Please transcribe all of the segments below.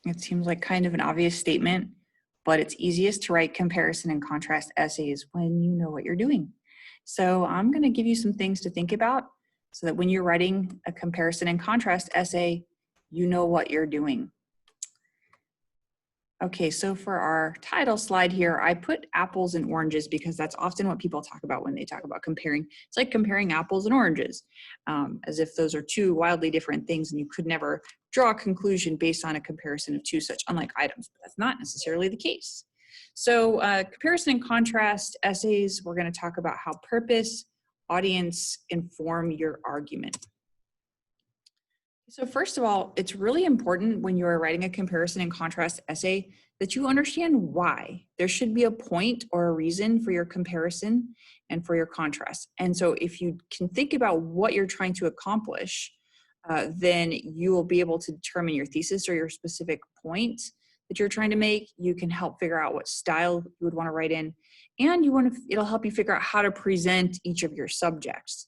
It seems like kind of an obvious statement, but it's easiest to write comparison and contrast essays when you know what you're doing. So I'm going to give you some things to think about so that when you're writing a comparison and contrast essay, you know what you're doing. Okay, so for our title slide here, I put apples and oranges because that's often what people talk about when they talk about comparing. It's like comparing apples and oranges, as if those are two wildly different things and you could never draw a conclusion based on a comparison of two such unlike items, but that's not necessarily the case. So comparison and contrast essays, we're going to talk about how purpose, audience inform your argument. So first of all, it's really important when you're writing a comparison and contrast essay that you understand why. There should be a point or a reason for your comparison and for your contrast. And so if you can think about what you're trying to accomplish, then you will be able to determine your thesis or your specific point that you're trying to make. You can help figure out what style you would want to write in, and it'll help you figure out how to present each of your subjects.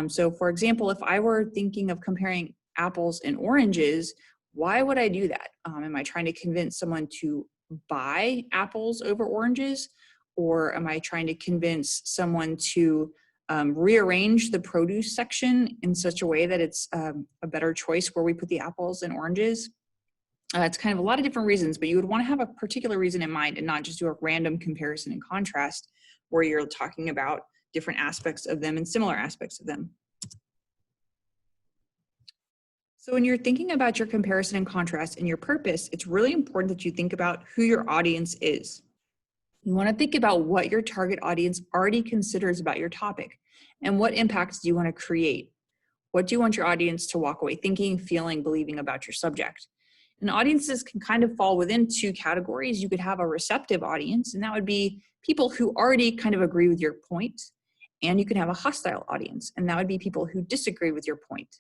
So for example, if I were thinking of comparing apples and oranges, why would I do that? Am I trying to convince someone to buy apples over oranges? Or am I trying to convince someone to rearrange the produce section in such a way that it's a better choice where we put the apples and oranges? It's kind of a lot of different reasons, but you would want to have a particular reason in mind and not just do a random comparison and contrast where you're talking about different aspects of them and similar aspects of them. So when you're thinking about your comparison and contrast and your purpose, it's really important that you think about who your audience is. You want to think about what your target audience already considers about your topic and what impacts do you want to create. What do you want your audience to walk away thinking, feeling, believing about your subject? And audiences can kind of fall within two categories. You could have a receptive audience, and that would be people who already kind of agree with your point. And you can have a hostile audience, and that would be people who disagree with your point.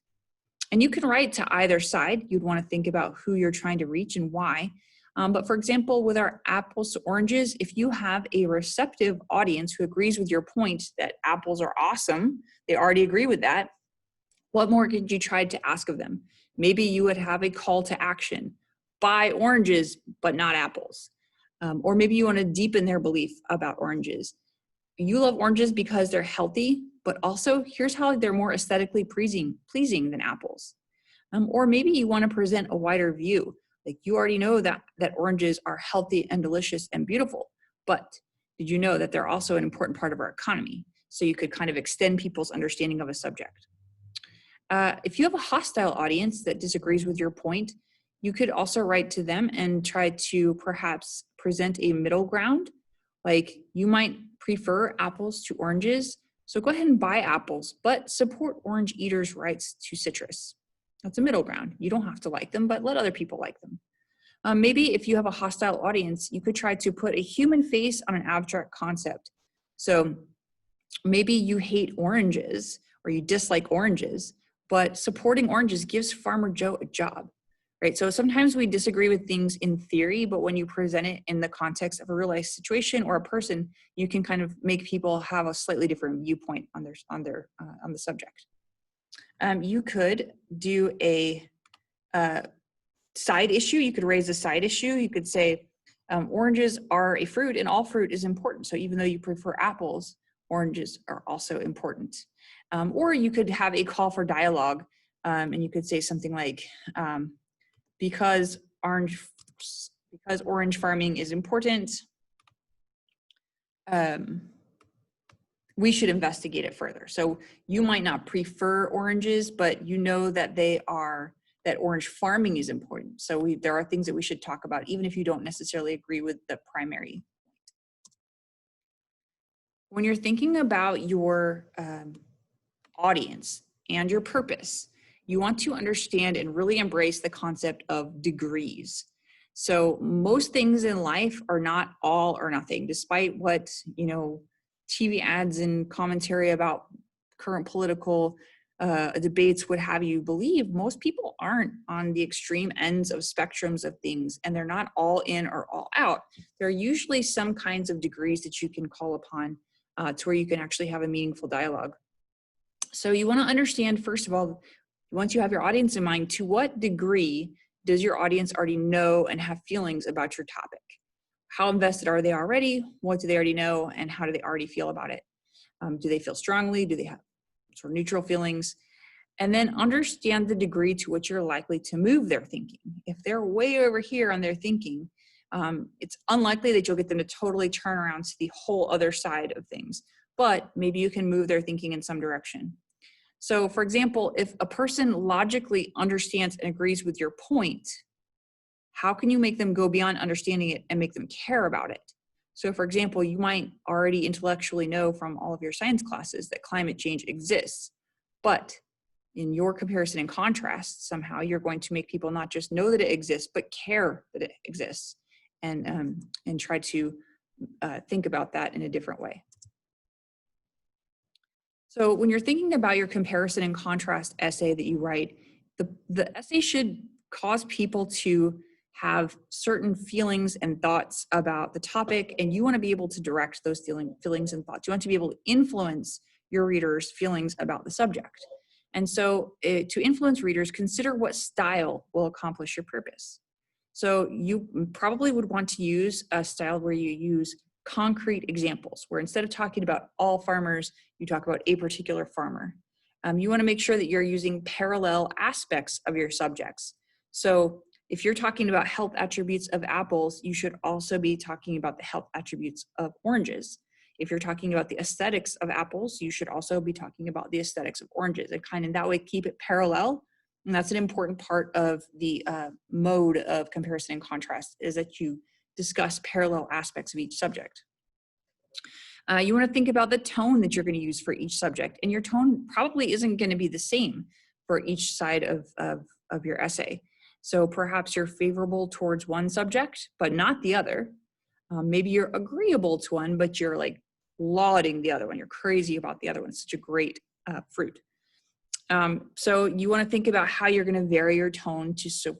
And you can write to either side. You'd want to think about who you're trying to reach and why. But for example, with our apples to oranges, if you have a receptive audience who agrees with your point that apples are awesome, they already agree with that, what more could you try to ask of them? Maybe you would have a call to action: buy oranges, but not apples. Or maybe you want to deepen their belief about oranges. You love oranges because they're healthy, but also here's how they're more aesthetically pleasing than apples. Or maybe you want to present a wider view. Like, you already know that oranges are healthy and delicious and beautiful, but did you know that they're also an important part of our economy? So you could kind of extend people's understanding of a subject. If you have a hostile audience that disagrees with your point, you could also write to them and try to perhaps present a middle ground. Like, you might prefer apples to oranges, so go ahead and buy apples, but support orange eaters' rights to citrus. That's a middle ground. You don't have to like them, but let other people like them. Maybe if you have a hostile audience, you could try to put a human face on an abstract concept. So maybe you hate oranges or you dislike oranges, but supporting oranges gives Farmer Joe a job. Right? So sometimes we disagree with things in theory, but when you present it in the context of a real life situation or a person, you can kind of make people have a slightly different viewpoint on the subject. You could do a side issue. You could raise a side issue. You could say oranges are a fruit and all fruit is important. So even though you prefer apples, oranges are also important. Or you could have a call for dialogue, and you could say something like, because orange farming is important, we should investigate it further. So you might not prefer oranges, but you know that that orange farming is important. So there are things that we should talk about, even if you don't necessarily agree with the primary. When you're thinking about your audience and your purpose, you want to understand and really embrace the concept of degrees. So most things in life are not all or nothing, despite what, TV ads and commentary about current political debates would have you believe. Most people aren't on the extreme ends of spectrums of things, and they're not all in or all out. There are usually some kinds of degrees that you can call upon to where you can actually have a meaningful dialogue. So you want to understand, first of all, once you have your audience in mind, to what degree does your audience already know and have feelings about your topic? How invested are they already? What do they already know? And how do they already feel about it? Do they feel strongly? Do they have sort of neutral feelings? And then understand the degree to which you're likely to move their thinking. If they're way over here on their thinking, it's unlikely that you'll get them to totally turn around to the whole other side of things, but maybe you can move their thinking in some direction. So for example, if a person logically understands and agrees with your point, how can you make them go beyond understanding it and make them care about it? So for example, you might already intellectually know from all of your science classes that climate change exists, but in your comparison and contrast, somehow you're going to make people not just know that it exists, but care that it exists, and try to think about that in a different way. So when you're thinking about your comparison and contrast essay that you write, the essay should cause people to have certain feelings and thoughts about the topic, and you want to be able to direct those feelings and thoughts. You want to be able to influence your readers' feelings about the subject. And so to influence readers, consider what style will accomplish your purpose. So you probably would want to use a style where you use concrete examples, where instead of talking about all farmers, you talk about a particular farmer. You want to make sure that you're using parallel aspects of your subjects. So if you're talking about health attributes of apples, you should also be talking about the health attributes of oranges. If you're talking about the aesthetics of apples, you should also be talking about the aesthetics of oranges, and kind of that way keep it parallel. And that's an important part of the mode of comparison and contrast, is that you discuss parallel aspects of each subject. You want to think about the tone that you're going to use for each subject, and your tone probably isn't going to be the same for each side of your essay. So perhaps you're favorable towards one subject, but not the other. Maybe you're agreeable to one, but you're like lauding the other one. You're crazy about the other one. It's such a great fruit. So you want to think about how you're going to vary your tone to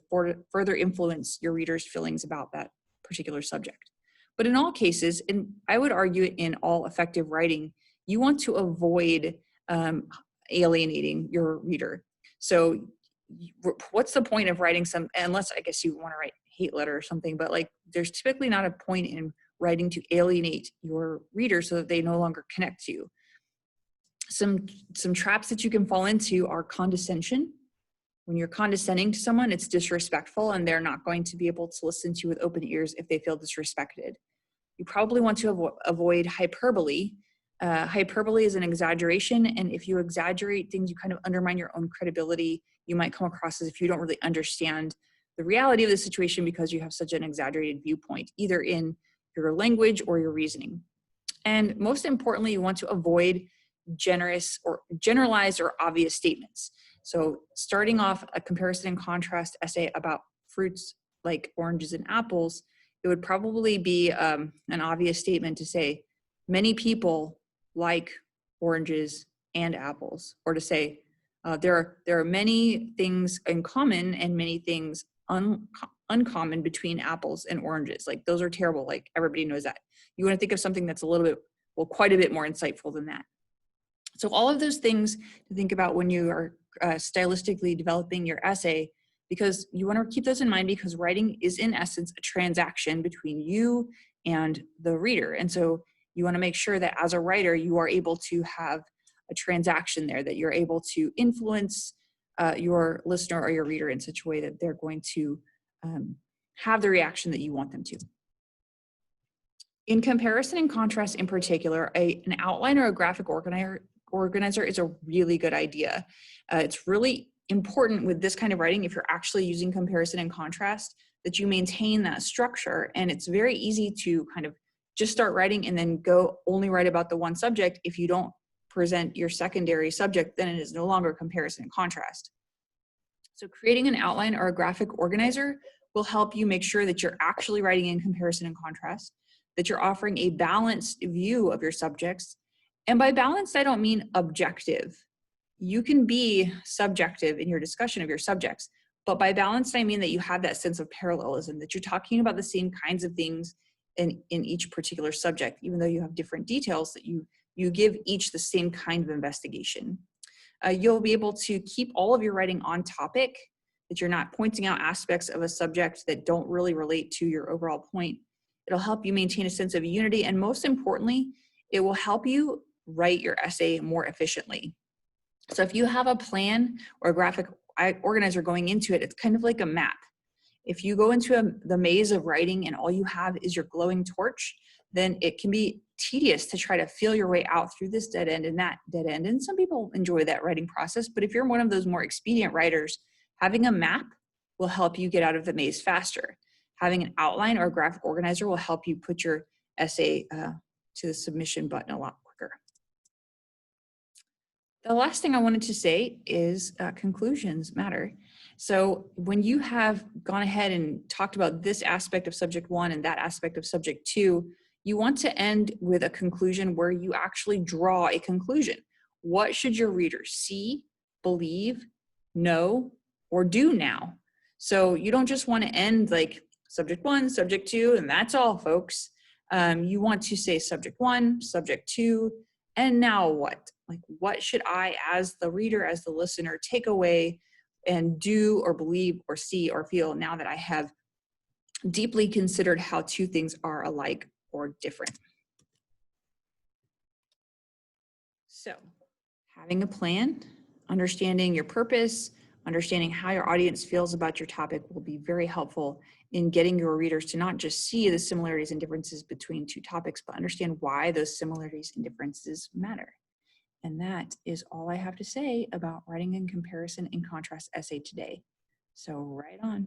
further influence your readers' feelings about that particular subject. But in all cases, and I would argue in all effective writing, you want to avoid alienating your reader. So what's the point of writing unless I guess you want to write hate letter or something, but like there's typically not a point in writing to alienate your reader so that they no longer connect to you. Some traps that you can fall into are condescension. When you're condescending to someone, it's disrespectful, and they're not going to be able to listen to you with open ears if they feel disrespected. You probably want to avoid hyperbole. Hyperbole is an exaggeration, and if you exaggerate things, you kind of undermine your own credibility. You might come across as if you don't really understand the reality of the situation because you have such an exaggerated viewpoint, either in your language or your reasoning. And most importantly, you want to avoid generalized or obvious statements. So starting off a comparison and contrast essay about fruits like oranges and apples, it would probably be an obvious statement to say, many people like oranges and apples, or to say, there are many things in common and many things uncommon between apples and oranges. Like those are terrible, like everybody knows that. You want to think of something that's a little bit, well, quite a bit more insightful than that. So all of those things to think about when you are stylistically developing your essay, because you want to keep those in mind, because writing is in essence a transaction between you and the reader. And so you want to make sure that as a writer, you are able to have a transaction there, that you're able to influence your listener or your reader in such a way that they're going to have the reaction that you want them to. In comparison and contrast in particular, an outline or a graphic organizer is a really good idea. It's really important with this kind of writing, if you're actually using comparison and contrast, that you maintain that structure. And it's very easy to kind of just start writing and then go only write about the one subject. If you don't present your secondary subject, then it is no longer comparison and contrast. So creating an outline or a graphic organizer will help you make sure that you're actually writing in comparison and contrast, that you're offering a balanced view of your subjects. And by balanced, I don't mean objective. You can be subjective in your discussion of your subjects, but by balanced, I mean that you have that sense of parallelism, that you're talking about the same kinds of things in each particular subject, even though you have different details, that you give each the same kind of investigation. You'll be able to keep all of your writing on topic, that you're not pointing out aspects of a subject that don't really relate to your overall point. It'll help you maintain a sense of unity, and most importantly, it will help you write your essay more efficiently. So if you have a plan or a graphic organizer going into it, it's kind of like a map. If you go into the maze of writing and all you have is your glowing torch, then it can be tedious to try to feel your way out through this dead end and that dead end. And some people enjoy that writing process, but if you're one of those more expedient writers, having a map will help you get out of the maze faster. Having an outline or a graphic organizer will help you put your essay to the submission button a lot quicker. The last thing I wanted to say is conclusions matter. So when you have gone ahead and talked about this aspect of subject 1 and that aspect of subject 2, you want to end with a conclusion where you actually draw a conclusion. What should your readers see, believe, know, or do now? So you don't just want to end like subject 1, subject 2, and that's all, folks. You want to say subject 1, subject 2, and now what? Like, what should I, as the reader, as the listener, take away and do or believe or see or feel now that I have deeply considered how two things are alike or different? So, having a plan, understanding your purpose, understanding how your audience feels about your topic will be very helpful in getting your readers to not just see the similarities and differences between two topics, but understand why those similarities and differences matter. And that is all I have to say about writing a comparison and contrast essay today. So right on.